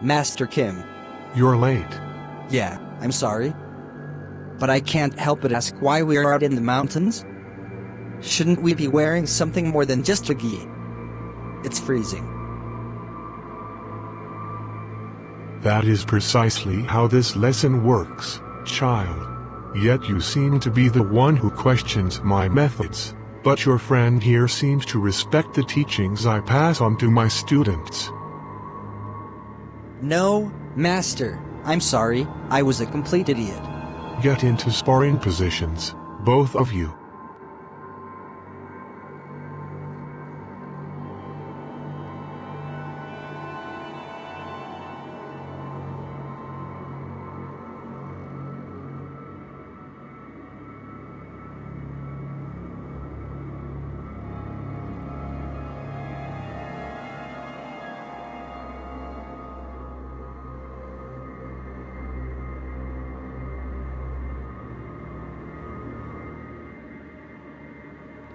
Master Kim. You're late. Yeah, I'm sorry. But I can't help but ask why we are out in the mountains? Shouldn't we be wearing something more than just a gi? It's freezing. That is precisely how this lesson works, child. Yet you seem to be the one who questions my methods, but your friend here seems to respect the teachings I pass on to my students. No, Master, I'm sorry, I was a complete idiot. Get into sparring positions, both of you.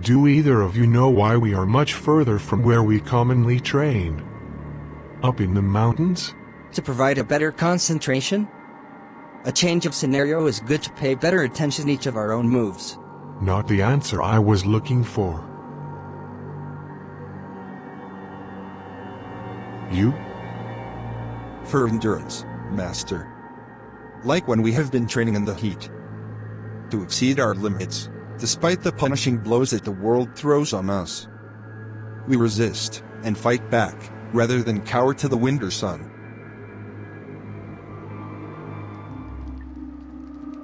Do either of you know why we are much further from where we commonly train? Up in the mountains? To provide a better concentration? A change of scenario is good to pay better attention to each of our own moves. Not the answer I was looking for. You? For endurance, Master. Like when we have been training in the heat. To exceed our limits, despite the punishing blows that the world throws on us. We resist, and fight back, rather than cower to the wind or sun.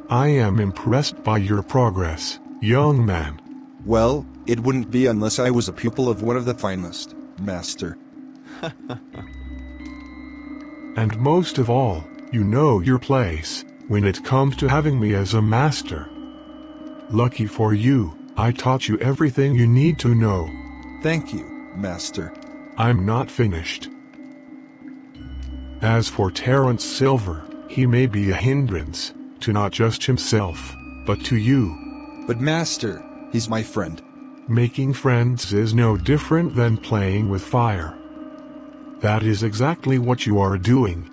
I am impressed by your progress, young man. Well, it wouldn't be unless I was a pupil of one of the finest, Master. And most of all, you know your place, when it comes to having me as a master. Lucky for you, I taught you everything you need to know. Thank you, Master. I'm not finished. As for Terrence Silver, he may be a hindrance, to not just himself, but to you. But Master, he's my friend. Making friends is no different than playing with fire. That is exactly what you are doing.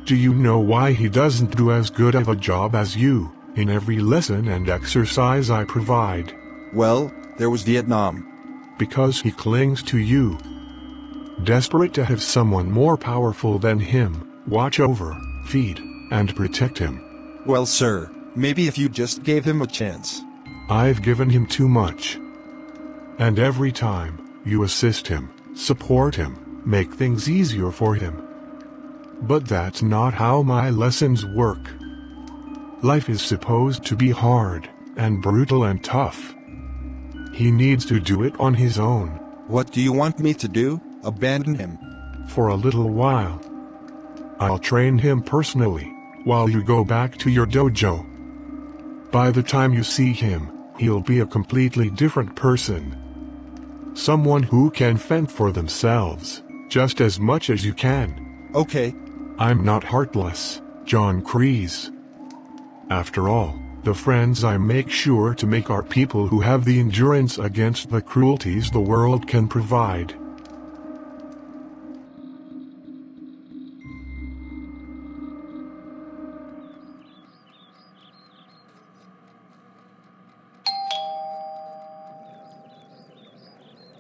Do you know why he doesn't do as good of a job as you, in every lesson and exercise I provide? Well, there was Vietnam. Because he clings to you. Desperate to have someone more powerful than him watch over, feed, and protect him. Well, sir, maybe if you just gave him a chance. I've given him too much. And every time, you assist him, support him, make things easier for him. But that's not how my lessons work. Life is supposed to be hard, and brutal and tough. He needs to do it on his own. What do you want me to do? Abandon him? For a little while. I'll train him personally, while you go back to your dojo. By the time you see him, he'll be a completely different person. Someone who can fend for themselves, just as much as you can. Okay. I'm not heartless, John Kreese. After all, the friends I make sure to make are people who have the endurance against the cruelties the world can provide.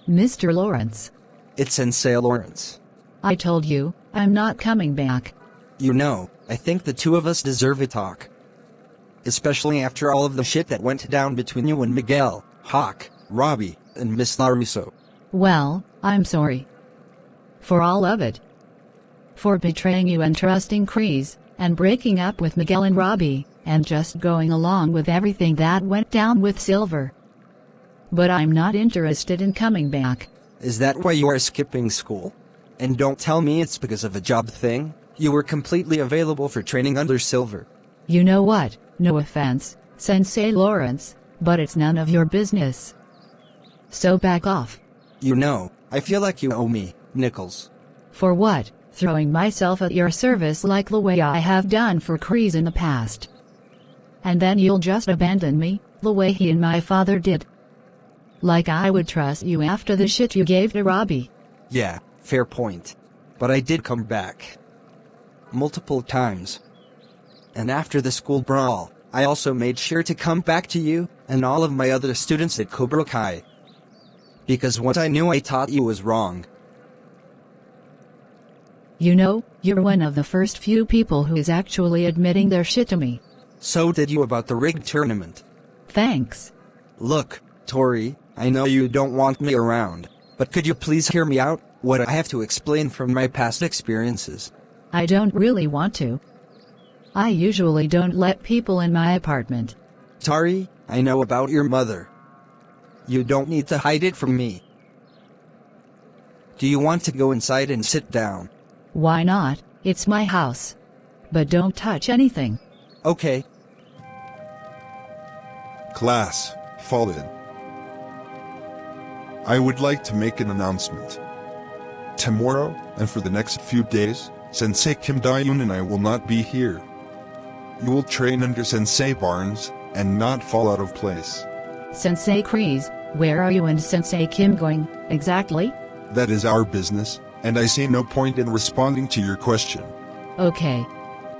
Mr. Lawrence. It's Sensei Lawrence. I told you, I'm not coming back. You know, I think the two of us deserve a talk. Especially after all of the shit that went down between you and Miguel, Hawk, Robbie, and Miss LaRusso. Well, I'm sorry. For all of it. For betraying you and trusting Kreese, and breaking up with Miguel and Robbie, and just going along with everything that went down with Silver. But I'm not interested in coming back. Is that why you are skipping school? And don't tell me it's because of a job thing. You were completely available for training under Silver. You know what? No offense, Sensei Lawrence, but it's none of your business. So back off. You know, I feel like you owe me, Nichols. For what? Throwing myself at your service like the way I have done for Kreese in the past. And then you'll just abandon me, the way he and my father did. Like I would trust you after the shit you gave to Robbie. Yeah, fair point. But I did come back. multiple times. And after the school brawl, I also made sure to come back to you and all of my other students at Cobra Kai. Because what I knew I taught you was wrong. You know, you're one of the first few people who is actually admitting their shit to me. So did you about the rigged tournament. Thanks. Look, Tory, I know you don't want me around, but could you please hear me out, what I have to explain from my past experiences? I don't really want to. I usually don't let people in my apartment. Tory, I know about your mother. You don't need to hide it from me. Do you want to go inside and sit down? Why not? It's my house. But don't touch anything. Okay. Class, fall in. I would like to make an announcement. Tomorrow, and for the next few days, Sensei Kim Dae-yoon and I will not be here. You will train under Sensei Barnes, and not fall out of place. Sensei Kreese, where are you and Sensei Kim going, exactly? That is our business, and I see no point in responding to your question. Okay.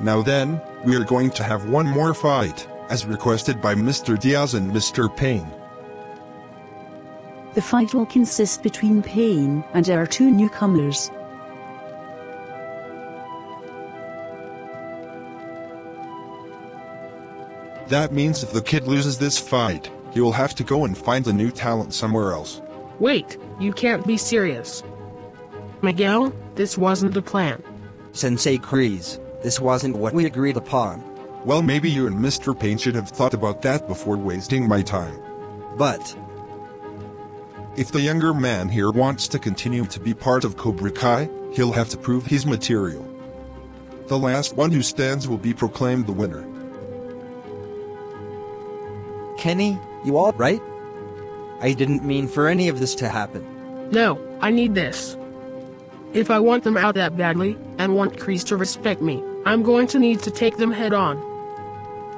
Now then, we are going to have one more fight, as requested by Mr. Diaz and Mr. Payne. The fight will consist between Payne and our two newcomers. That means if the kid loses this fight, he will have to go and find a new talent somewhere else. Wait, you can't be serious. Miguel, this wasn't the plan. Sensei Kreese, this wasn't what we agreed upon. Well, maybe you and Mr. Payne should have thought about that before wasting my time. But if the younger man here wants to continue to be part of Cobra Kai, he'll have to prove his material. The last one who stands will be proclaimed the winner. Kenny, you all right? I didn't mean for any of this to happen. No, I need this. If I want them out that badly, and want Kreese to respect me, I'm going to need to take them head on.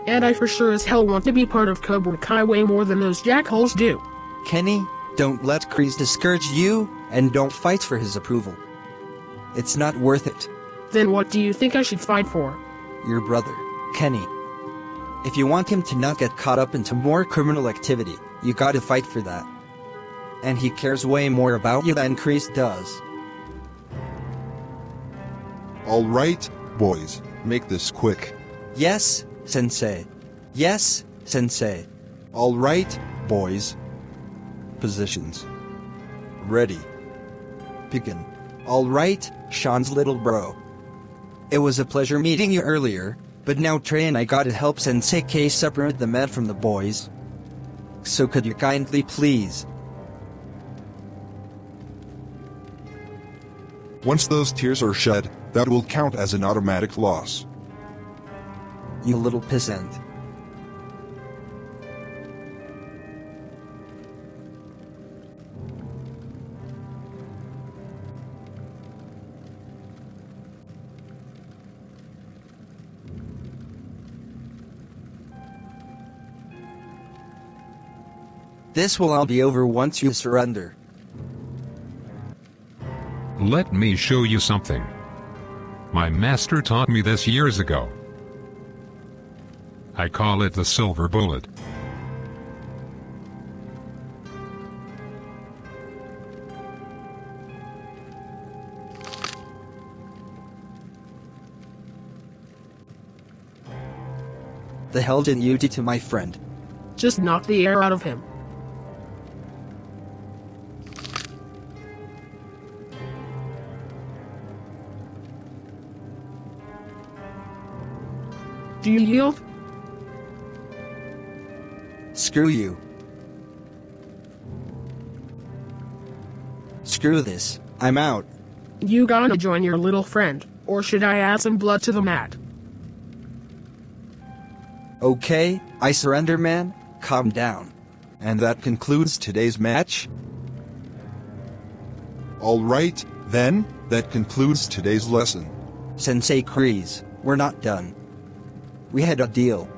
And I for sure as hell want to be part of Cobra Kai way more than those jackholes do. Kenny, don't let Kreese discourage you, and don't fight for his approval. It's not worth it. Then what do you think I should fight for? Your brother, Kenny. If you want him to not get caught up into more criminal activity, you gotta fight for that. And he cares way more about you than Kreese does. Alright, boys, make this quick. Yes, Sensei. Yes, Sensei. Alright, boys. Positions. Ready. Begin. Alright, Sean's little bro. It was a pleasure meeting you earlier, but now Trey and I gotta help Sensei K separate the men from the boys. So could you kindly please? Once those tears are shed, that will count as an automatic loss. You little pissant. This will all be over once you surrender. Let me show you something. My master taught me this years ago. I call it the silver bullet. The hell did you do to my friend? Just knock the air out of him. Do you yield? Screw you. Screw this. I'm out. You gonna join your little friend, or should I add some blood to the mat? Okay, I surrender, man. Calm down. And that concludes today's match. Alright, then, that concludes today's lesson. Sensei Kreese, we're not done. We had a deal.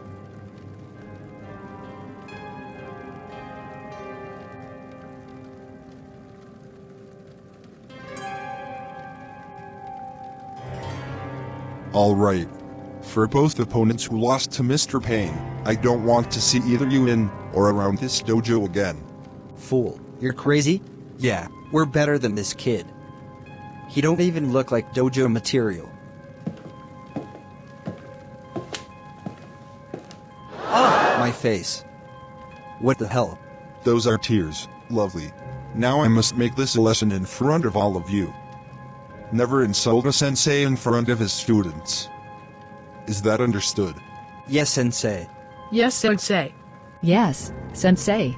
Alright. For both opponents who lost to Mr. Payne, I don't want to see either you in or around this dojo again. Fool, you're crazy? Yeah, we're better than this kid. He don't even look like dojo material. Ah, my face. What the hell? Those are tears, lovely. Now I must make this a lesson in front of all of you. Never insult a sensei in front of his students. Is that understood? Yes, sensei. Yes, Sensei. Yes, sensei.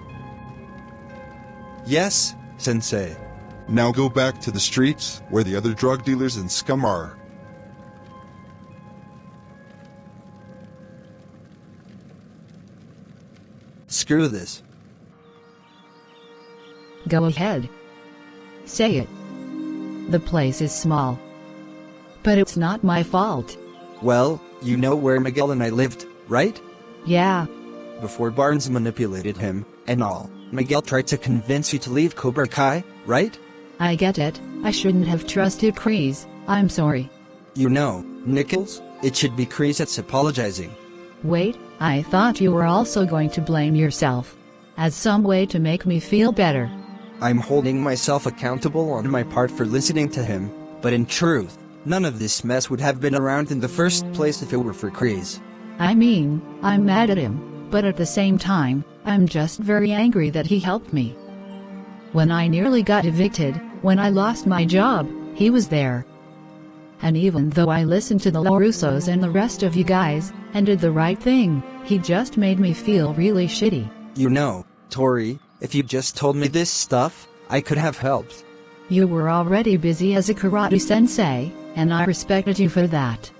Yes, sensei. Now go back to the streets, where the other drug dealers and scum are. Screw this. Go ahead. Say it. The place is small. But it's not my fault. Well, you know where Miguel and I lived, right? Yeah, Before Barnes manipulated him, and all, Miguel tried to convince you to leave Cobra Kai, right? I get it. I shouldn't have trusted Kreese. I'm sorry. You know, Nichols, it should be Kreese that's apologizing. Wait, I thought you were also going to blame yourself. As some way to make me feel better. I'm holding myself accountable on my part for listening to him, but in truth, none of this mess would have been around in the first place if it were for Kreese. I mean, I'm mad at him, but at the same time, I'm just very angry that he helped me. When I nearly got evicted, when I lost my job, he was there. And even though I listened to the LaRussos and the rest of you guys, and did the right thing, he just made me feel really shitty. You know, Tory, if you just told me this stuff, I could have helped. You were already busy as a karate sensei, and I respected you for that.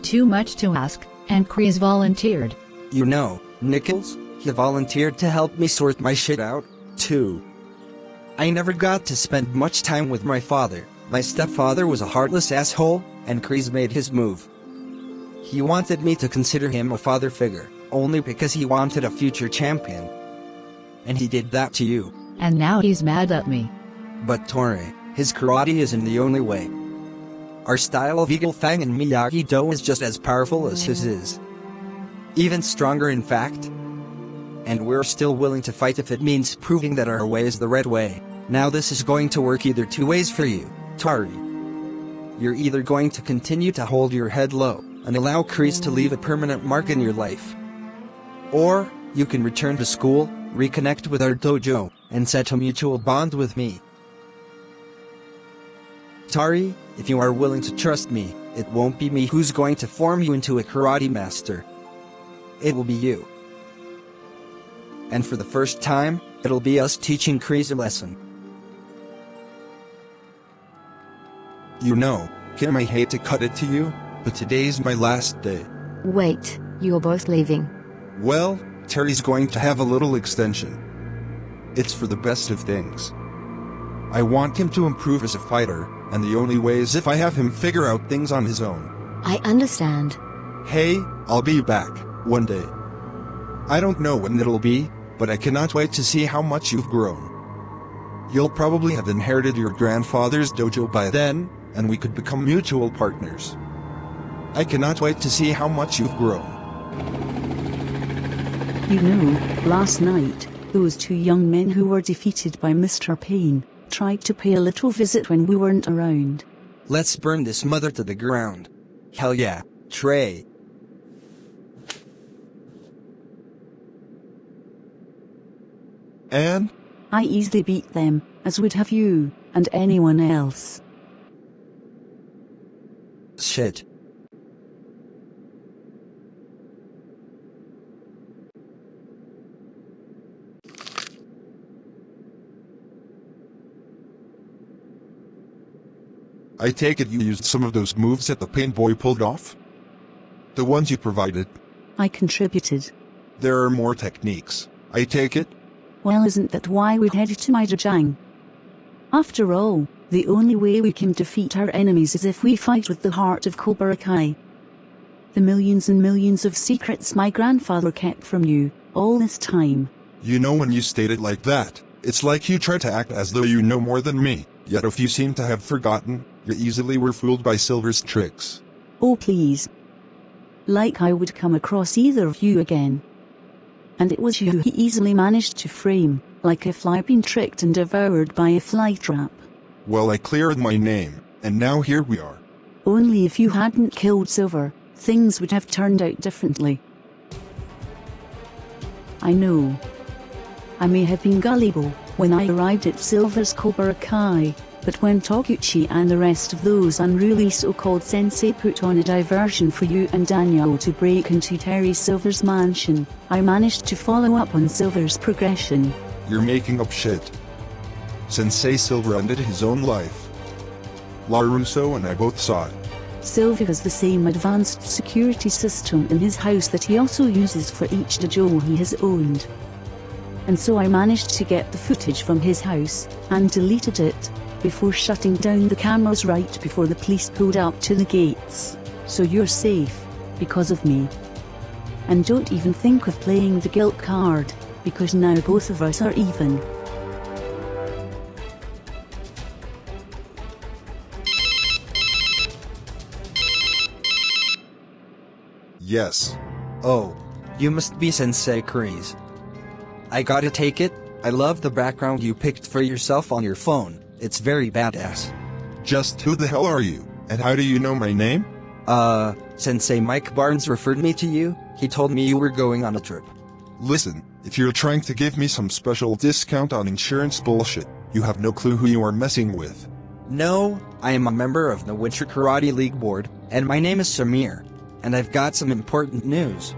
Too much to ask, and Kreese volunteered. You know, Nichols, he volunteered to help me sort my shit out, too. I never got to spend much time with my father. My stepfather was a heartless asshole, and Kreese made his move. He wanted me to consider him a father figure, only because he wanted a future champion. And he did that to you. And now he's mad at me. But Tory, his karate isn't the only way. Our style of Eagle Fang and Miyagi-Do is just as powerful as his is. Even stronger in fact. And we're still willing to fight if it means proving that our way is the right way. Now this is going to work either two ways for you, Tory. You're either going to continue to hold your head low, and allow Kreese to leave a permanent mark in your life. Or, you can return to school, reconnect with our dojo, and set a mutual bond with me. Tory, if you are willing to trust me, it won't be me who's going to form you into a karate master. It will be you. And for the first time, it'll be us teaching Kreese a lesson. You know, Kim, I hate to cut it to you, but today's my last day. Wait, you're both leaving. Well, Terry's going to have a little extension. It's for the best of things. I want him to improve as a fighter, and the only way is if I have him figure out things on his own. I understand. Hey, I'll be back, one day. I don't know when it'll be, but I cannot wait to see how much you've grown. You'll probably have inherited your grandfather's dojo by then, and we could become mutual partners. I cannot wait to see how much you've grown. You know, last night, those two young men who were defeated by Mr. Payne tried to pay a little visit when we weren't around. Let's burn this mother to the ground. Hell yeah, Trey. And? I easily beat them, as would have you, and anyone else. Shit. I take it you used some of those moves that the Pain Boy pulled off? The ones you provided? I contributed. There are more techniques, I take it? Well, isn't that why we headed to Maijajang? After all, the only way we can defeat our enemies is if we fight with the heart of Cobra Kai. The millions and millions of secrets my grandfather kept from you, all this time. You know, when you state it like that, it's like you try to act as though you know more than me, yet if you seem to have forgotten, you easily were fooled by Silver's tricks. Oh please. Like I would come across either of you again. And it was you he easily managed to frame, like a fly being tricked and devoured by a fly trap. Well, I cleared my name, and now here we are. Only if you hadn't killed Silver, things would have turned out differently. I know. I may have been gullible when I arrived at Silver's Cobra Kai, but when Toguchi and the rest of those unruly so-called sensei put on a diversion for you and Daniel to break into Terry Silver's mansion, I managed to follow up on Silver's progression. You're making up shit. Sensei Silver ended his own life. LaRusso and I both saw it. Silver has the same advanced security system in his house that he also uses for each dojo he has owned. And so I managed to get the footage from his house, and deleted it, before shutting down the cameras right before the police pulled up to the gates. So you're safe, because of me. And don't even think of playing the guilt card, because now both of us are even. Yes. Oh, you must be Sensei Kreese. I gotta take it, I love the background you picked for yourself on your phone, it's very badass. Just who the hell are you, and how do you know my name? Sensei Mike Barnes referred me to you, he told me you were going on a trip. Listen, if you're trying to give me some special discount on insurance bullshit, you have no clue who you are messing with. No, I am a member of the Winter Karate League board, and my name is Samir, and I've got some important news.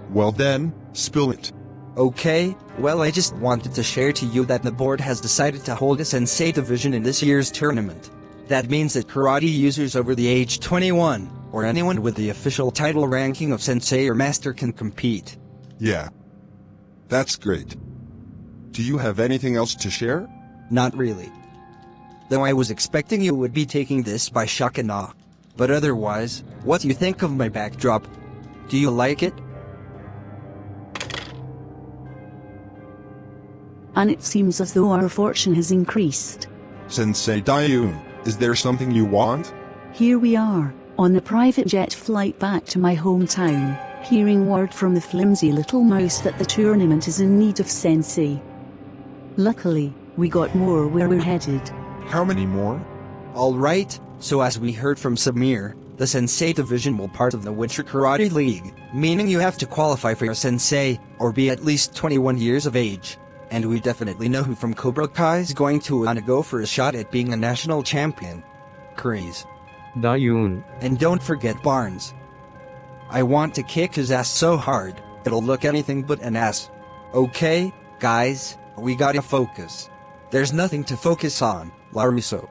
Well then, spill it. Okay, well I just wanted to share to you that the board has decided to hold a Sensei division in this year's tournament. That means that karate users over the age 21, or anyone with the official title ranking of Sensei or Master can compete. Yeah. That's great. Do you have anything else to share? Not really. Though I was expecting you would be taking this by shock and awe. But otherwise, what do you think of my backdrop? Do you like it? And it seems as though our fortune has increased. Sensei Dayun, is there something you want? Here we are, on a private jet flight back to my hometown, hearing word from the flimsy little mouse that the tournament is in need of Sensei. Luckily, we got more where we're headed. How many more? Alright, so as we heard from Samir, the Sensei division will part of the Winter Karate League, meaning you have to qualify for a Sensei, or be at least 21 years of age. And we definitely know who from Cobra Kai is going to wanna go for a shot at being a national champion. Kreese. Dayun. And don't forget Barnes. I want to kick his ass so hard, it'll look anything but an ass. Okay, guys, we gotta focus. There's nothing to focus on, LaRusso.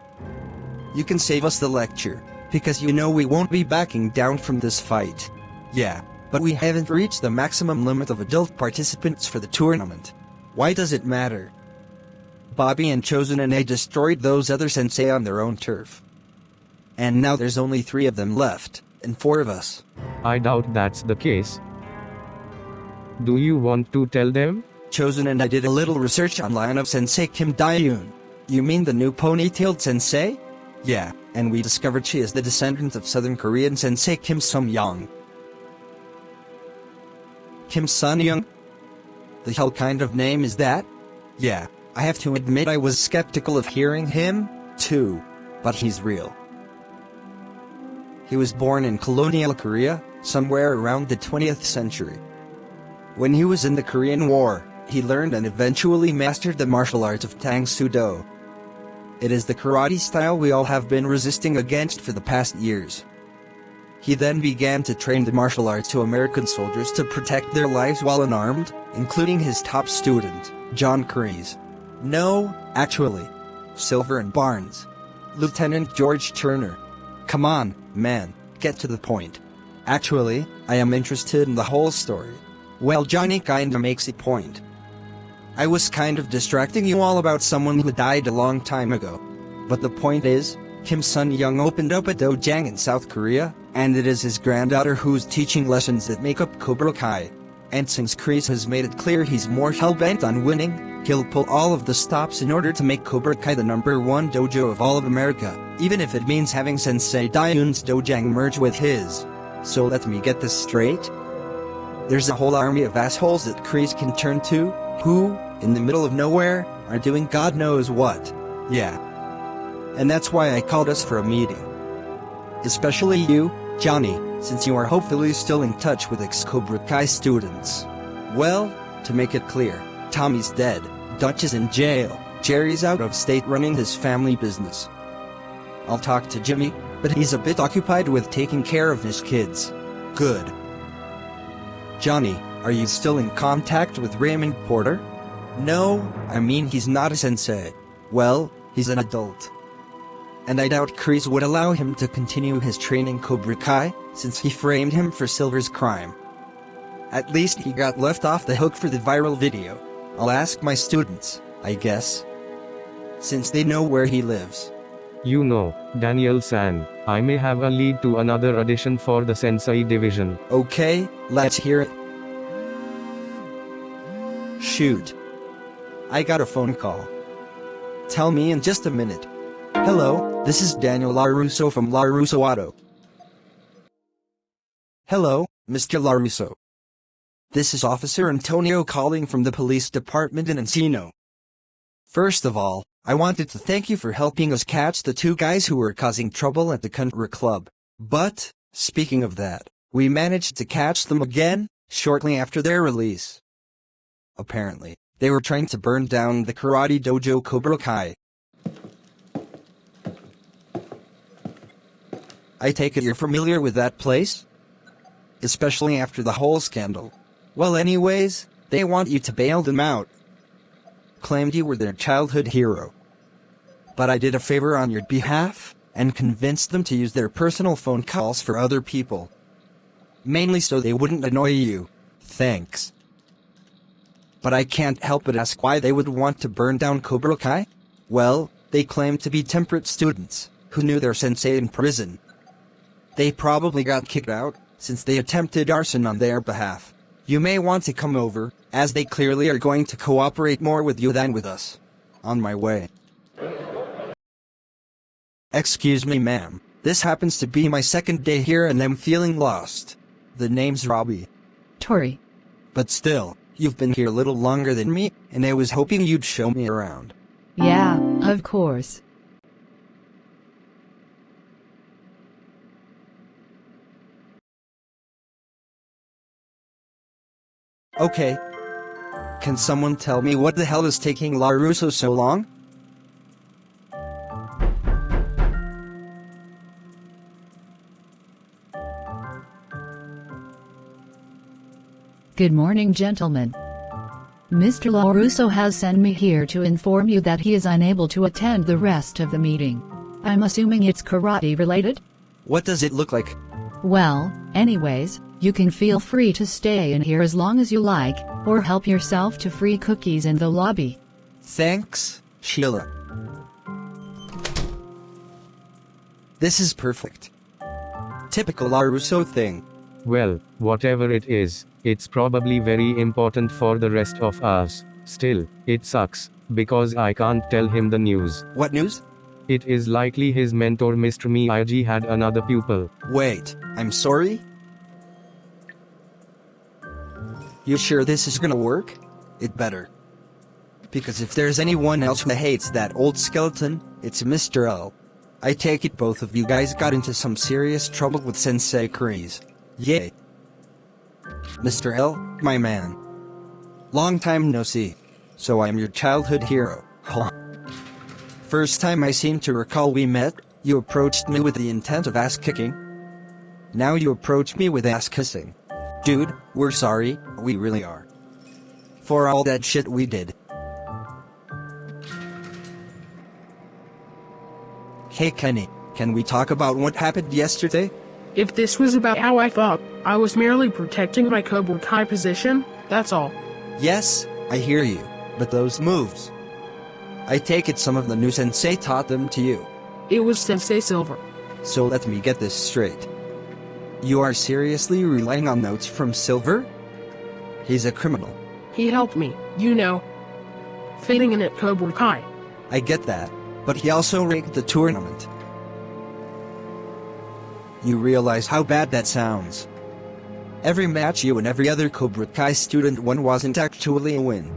You can save us the lecture, because you know we won't be backing down from this fight. Yeah, but we haven't reached the maximum limit of adult participants for the tournament. Why does it matter? Bobby and Chosen and I destroyed those other sensei on their own turf. And now there's only 3 of them left, and 4 of us. I doubt that's the case. Do you want to tell them? Chosen and I did a little research online of Sensei Kim Dayun. You mean the new ponytailed sensei? Yeah, and we discovered she is the descendant of Southern Korean Sensei Kim Sung-young. Kim Sun-young? The hell kind of name is that? Yeah, I have to admit I was skeptical of hearing him, too. But he's real. He was born in colonial Korea, somewhere around the 20th century. When he was in the Korean War, he learned and eventually mastered the martial arts of Tang Sudo. It is the karate style we all have been resisting against for the past years. He then began to train the martial arts to American soldiers to protect their lives while unarmed, including his top student, John Kreese. No, actually. Silver and Barnes. Lieutenant George Turner. Come on, man, get to the point. Actually, I am interested in the whole story. Well, Johnny kinda makes a point. I was kind of distracting you all about someone who died a long time ago. But the point is, Kim Sun-young opened up a dojang in South Korea, and it is his granddaughter who's teaching lessons that make up Cobra Kai. And since Kreese has made it clear he's more hell-bent on winning, He'll pull all of the stops in order to make Cobra Kai the #1 dojo of all of America, even if it means having Sensei Dayun's dojang merge with his. So let me get this straight. There's a whole army of assholes that Kreese can turn to, who, in the middle of nowhere, are doing God knows what. Yeah. And that's why I called us for a meeting. Especially you, Johnny, since you are hopefully still in touch with ex-Cobra Kai students. Well, to make it clear, Tommy's dead, Dutch is in jail, Jerry's out of state running his family business. I'll talk to Jimmy, but he's a bit occupied with taking care of his kids. Good. Johnny, are you still in contact with Raymond Porter? No, I mean he's not a sensei. Well, he's an adult. And I doubt Kreese would allow him to continue his training Cobra Kai, since he framed him for Silver's crime. At least he got left off the hook for the viral video. I'll ask my students, I guess. Since they know where he lives. You know, Daniel-san, I may have a lead to another audition for the Sensei division. Okay, let's hear it. Shoot. I got a phone call. Tell me in just a minute. Hello, this is Daniel LaRusso from LaRusso Auto. Hello, Mr. LaRusso. This is Officer Antonio calling from the police department in Encino. First of all, I wanted to thank you for helping us catch the 2 guys who were causing trouble at the country club. But, speaking of that, we managed to catch them again, shortly after their release. Apparently, they were trying to burn down the karate dojo Cobra Kai. I take it you're familiar with that place? Especially after the whole scandal. Well anyways, they want you to bail them out. Claimed you were their childhood hero. But I did a favor on your behalf, and convinced them to use their personal phone calls for other people. Mainly so they wouldn't annoy you. Thanks. But I can't help but ask why they would want to burn down Cobra Kai? Well, they claim to be temperate students, who knew their sensei in prison. They probably got kicked out, since they attempted arson on their behalf. You may want to come over, as they clearly are going to cooperate more with you than with us. On my way. Excuse me, ma'am. This happens to be my second day here and I'm feeling lost. The name's Robbie. Tory. But still, you've been here a little longer than me, and I was hoping you'd show me around. Yeah, of course. Okay. Can someone tell me what the hell is taking LaRusso so long? Good morning, gentlemen. Mr. LaRusso has sent me here to inform you that he is unable to attend the rest of the meeting. I'm assuming it's karate related? What does it look like? Well, anyways, you can feel free to stay in here as long as you like, or help yourself to free cookies in the lobby. Thanks, Sheila. This is perfect. Typical LaRusso thing. Well, whatever it is, it's probably very important for the rest of us. Still, it sucks, because I can't tell him the news. What news? It is likely his mentor Mr. Miyagi had another pupil. Wait, I'm sorry? You sure this is gonna work? It better. Because if there's anyone else who hates that old skeleton, it's Mr. L. I take it both of you guys got into some serious trouble with Sensei Kreese. Yay. Mr. L, my man. Long time no see. So I'm your childhood hero, huh? First time I seem to recall we met, you approached me with the intent of ass-kicking. Now you approach me with ass-kissing. Dude, we're sorry, we really are. For all that shit we did. Hey Kenny, can we talk about what happened yesterday? If this was about how I thought, I was merely protecting my Cobra Kai position, that's all. Yes, I hear you, but those moves. I take it some of the new sensei taught them to you. It was Sensei Silver. So let me get this straight. You are seriously relying on notes from Silver? He's a criminal. He helped me, you know. fitting in at Cobra Kai. I get that, but he also rigged the tournament. You realize how bad that sounds. Every match you and every other Cobra Kai student won wasn't actually a win.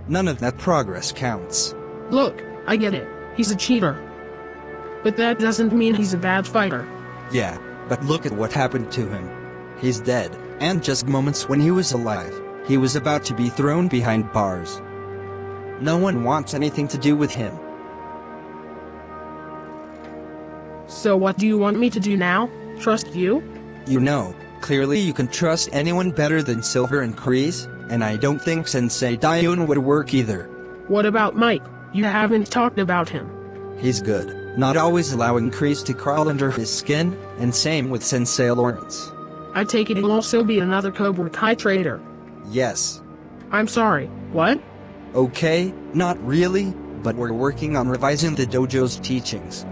None of that progress counts. Look, I get it. He's a cheater. But that doesn't mean he's a bad fighter. Yeah, but look at what happened to him. He's dead, and just moments when he was alive, he was about to be thrown behind bars. No one wants anything to do with him. So what do you want me to do now? Trust you? You know, clearly you can trust anyone better than Silver and Kreese, and I don't think Sensei Dayun would work either. What about Mike? You haven't talked about him. He's good, not always allowing Kreese to crawl under his skin, and same with Sensei Lawrence. I take it he'll also be another Cobra Kai traitor. Yes. I'm sorry, what? Okay, not really, but we're working on revising the dojo's teachings.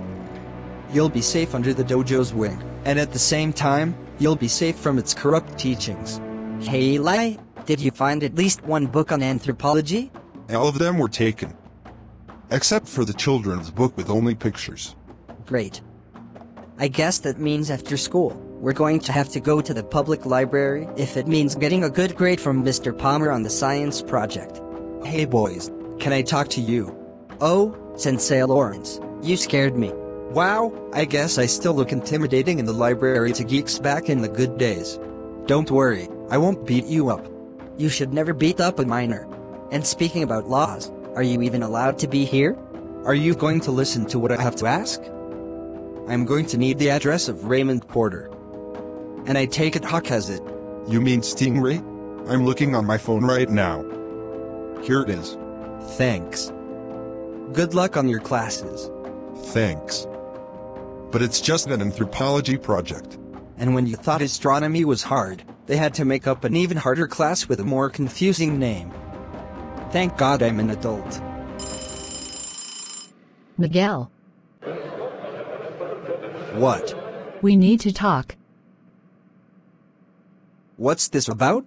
You'll be safe under the dojo's wing, and at the same time, you'll be safe from its corrupt teachings. Hey Lai, did you find at least one book on anthropology? All of them were taken. Except for the children's book with only pictures. Great. I guess that means after school, we're going to have to go to the public library if it means getting a good grade from Mr. Palmer on the science project. Hey boys, can I talk to you? Oh, Sensei Lawrence, you scared me. Wow, I guess I still look intimidating in the library to geeks back in the good days. Don't worry, I won't beat you up. You should never beat up a minor. And speaking about laws, are you even allowed to be here? Are you going to listen to what I have to ask? I'm going to need the address of Raymond Porter. And I take it Hawk has it. You mean Stingray? I'm looking on my phone right now. Here it is. Thanks. Good luck on your classes. Thanks. But it's just an anthropology project. And when you thought astronomy was hard, they had to make up an even harder class with a more confusing name. Thank God I'm an adult. Miguel, What? we need to talk. What's this about?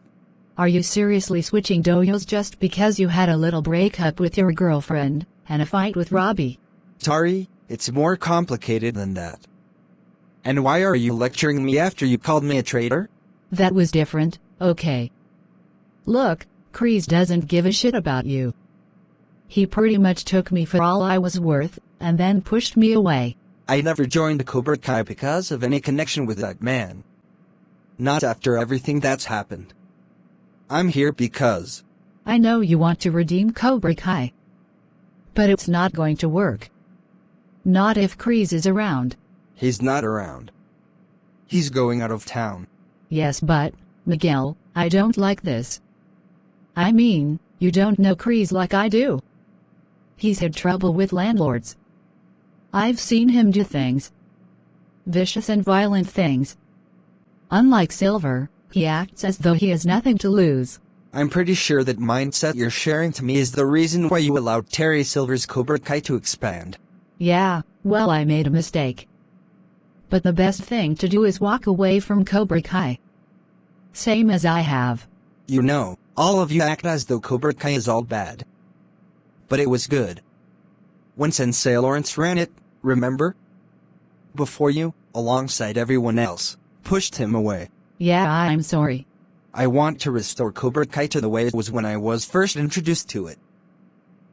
Are you seriously switching dojos just because you had a little breakup with your girlfriend and a fight with Robbie? Tory, it's more complicated than that. And why are you lecturing me after you called me a traitor? That was different, okay. Look, Kreese doesn't give a shit about you. He pretty much took me for all I was worth, and then pushed me away. I never joined Cobra Kai because of any connection with that man. Not after everything that's happened. I'm here because... I know you want to redeem Cobra Kai. But it's not going to work. Not if Kreese is around. He's not around. He's going out of town. Yes, but, Miguel, I don't like this. I mean, you don't know Kreese like I do. He's had trouble with landlords. I've seen him do things. Vicious and violent things. Unlike Silver, he acts as though he has nothing to lose. I'm pretty sure that mindset you're sharing to me is the reason why you allowed Terry Silver's Cobra Kai to expand. Yeah, well, I made a mistake. But the best thing to do is walk away from Cobra Kai. Same as I have. You know, all of you act as though Cobra Kai is all bad. But it was good. When Sensei Lawrence ran it, remember? Before you, alongside everyone else, pushed him away. Yeah, I'm sorry. I want to restore Cobra Kai to the way it was when I was first introduced to it.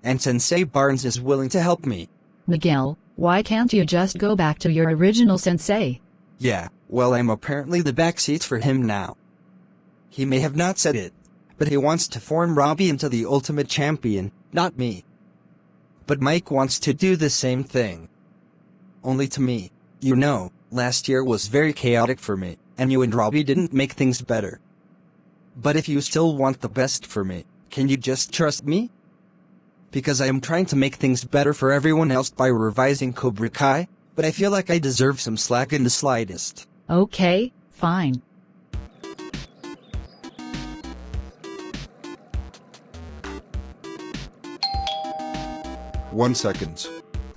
And Sensei Barnes is willing to help me. Miguel, why can't you just go back to your original sensei? Yeah, well, I'm apparently the backseat for him now. He may have not said it, but he wants to form Robbie into the ultimate champion, not me. But Mike wants to do the same thing. Only to me. You know, last year was very chaotic for me, and you and Robbie didn't make things better. But if you still want the best for me, can you just trust me? Because I am trying to make things better for everyone else by revising Cobra Kai, but I feel like I deserve some slack in the slightest. Okay, fine. One second.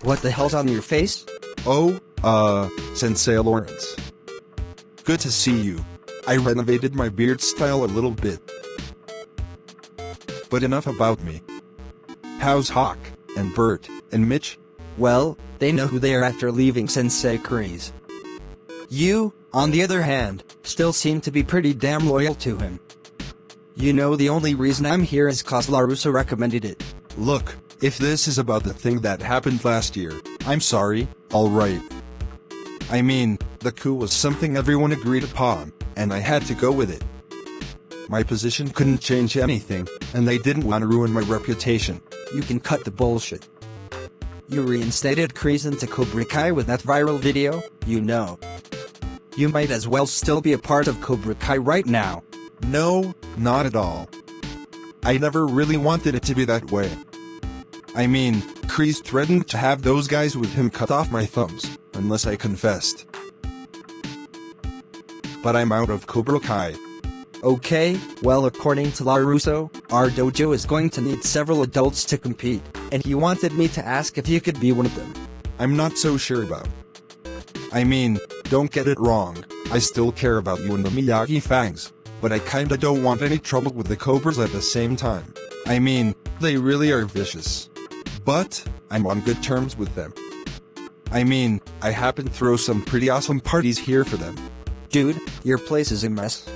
What the hell's on your face? Oh, Sensei Lawrence. Good to see you. I renovated my beard style a little bit. But enough about me. How's Hawk, and Bert, and Mitch? Well, they know who they are after leaving Sensei Kreese. You, on the other hand, still seem to be pretty damn loyal to him. You know, the only reason I'm here is cause LaRusso recommended it. Look, if this is about the thing that happened last year, I'm sorry, alright. I mean, the coup was something everyone agreed upon, and I had to go with it. My position couldn't change anything, and they didn't want to ruin my reputation. You can cut the bullshit. You reinstated Kreese into Cobra Kai with that viral video, you know. You might as well still be a part of Cobra Kai right now. No, not at all. I never really wanted it to be that way. I mean, Kreese threatened to have those guys with him cut off my thumbs, unless I confessed. But I'm out of Cobra Kai. Okay, well, according to LaRusso, our dojo is going to need several adults to compete, and he wanted me to ask if you could be one of them. I'm not so sure about. I mean, don't get it wrong, I still care about you and the Miyagi Fangs, but I kinda don't want any trouble with the Cobras at the same time. I mean, they really are vicious. But, I'm on good terms with them. I mean, I happen to throw some pretty awesome parties here for them. Dude, your place is a mess.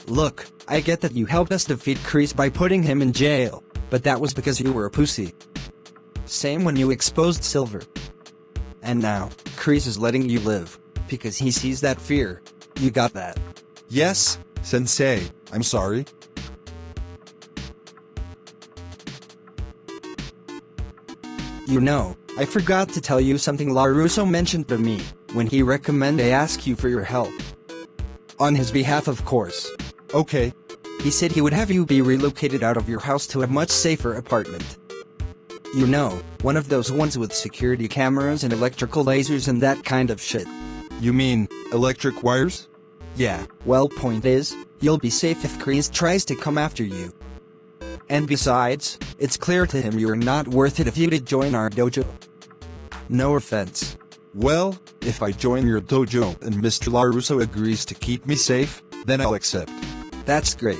Look, I get that you helped us defeat Kreese by putting him in jail, but that was because you were a pussy. Same when you exposed Silver. And now, Kreese is letting you live, because he sees that fear. You got that? Yes, Sensei, I'm sorry. You know, I forgot to tell you something LaRusso mentioned to me, when he recommended I ask you for your help. On his behalf, of course. Okay. He said he would have you be relocated out of your house to a much safer apartment. You know, one of those ones with security cameras and electrical lasers and that kind of shit. You mean, electric wires? Yeah, well, point is, you'll be safe if Kreese tries to come after you. And besides, it's clear to him you're not worth it if you did join our dojo. No offense. Well, if I join your dojo and Mr. LaRusso agrees to keep me safe, then I'll accept. That's great.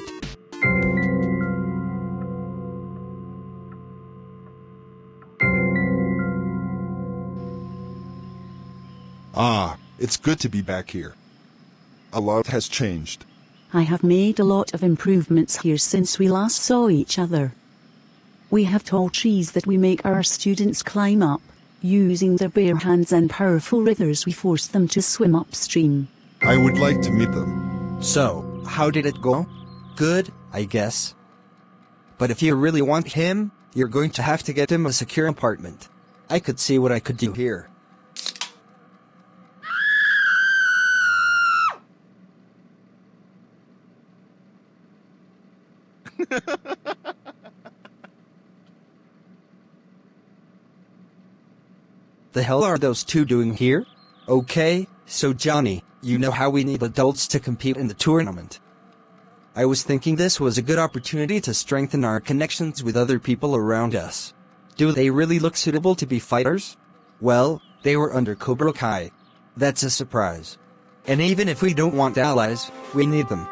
Ah, it's good to be back here. A lot has changed. I have made a lot of improvements here since we last saw each other. We have tall trees that we make our students climb up. Using their bare hands and powerful rivers, we force them to swim upstream. I would like to meet them. So, how did it go? Good, I guess. But if you really want him, you're going to have to get him a secure apartment. I could see what I could do here. The hell are those two doing here? Okay, so Johnny, you know how we need adults to compete in the tournament. I was thinking this was a good opportunity to strengthen our connections with other people around us. Do they really look suitable to be fighters? Well, they were under Cobra Kai. That's a surprise. And even if we don't want allies, we need them.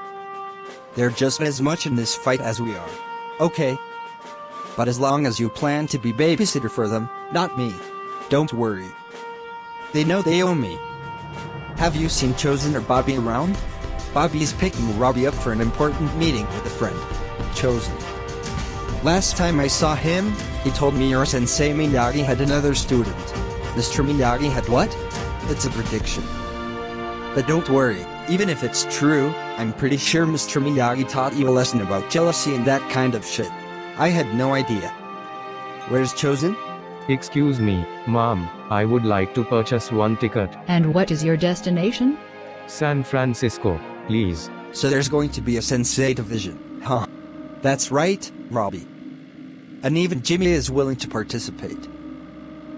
They're just as much in this fight as we are. Okay. But as long as you plan to be babysitter for them, not me. Don't worry. They know they owe me. Have you seen Chosen or Bobby around? Bobby's picking Robbie up for an important meeting with a friend. Chosen. Last time I saw him, he told me your sensei Miyagi had another student. Mr. Miyagi had what? It's a prediction. But don't worry, even if it's true, I'm pretty sure Mr. Miyagi taught you a lesson about jealousy and that kind of shit. I had no idea. Where's Chosen? Excuse me, Mom, I would like to purchase one ticket. And what is your destination? San Francisco, please. So there's going to be a sensei division, huh? That's right, Robbie. And even Jimmy is willing to participate.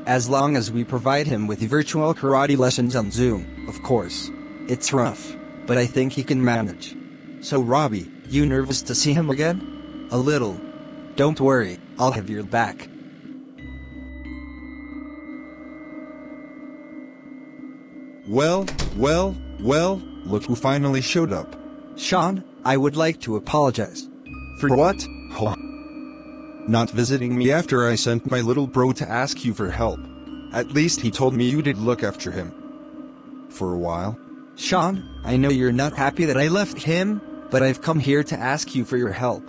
As long as we provide him with virtual karate lessons on Zoom, of course. It's rough, but I think he can manage. So Robbie, you nervous to see him again? A little. Don't worry, I'll have your back. Well, look who finally showed up. Sean, I would like to apologize. For what? not visiting me after I sent my little bro to ask you for help. At least he told me you did look after him. For a while. Sean, I know you're not happy that I left him, but I've come here to ask you for your help.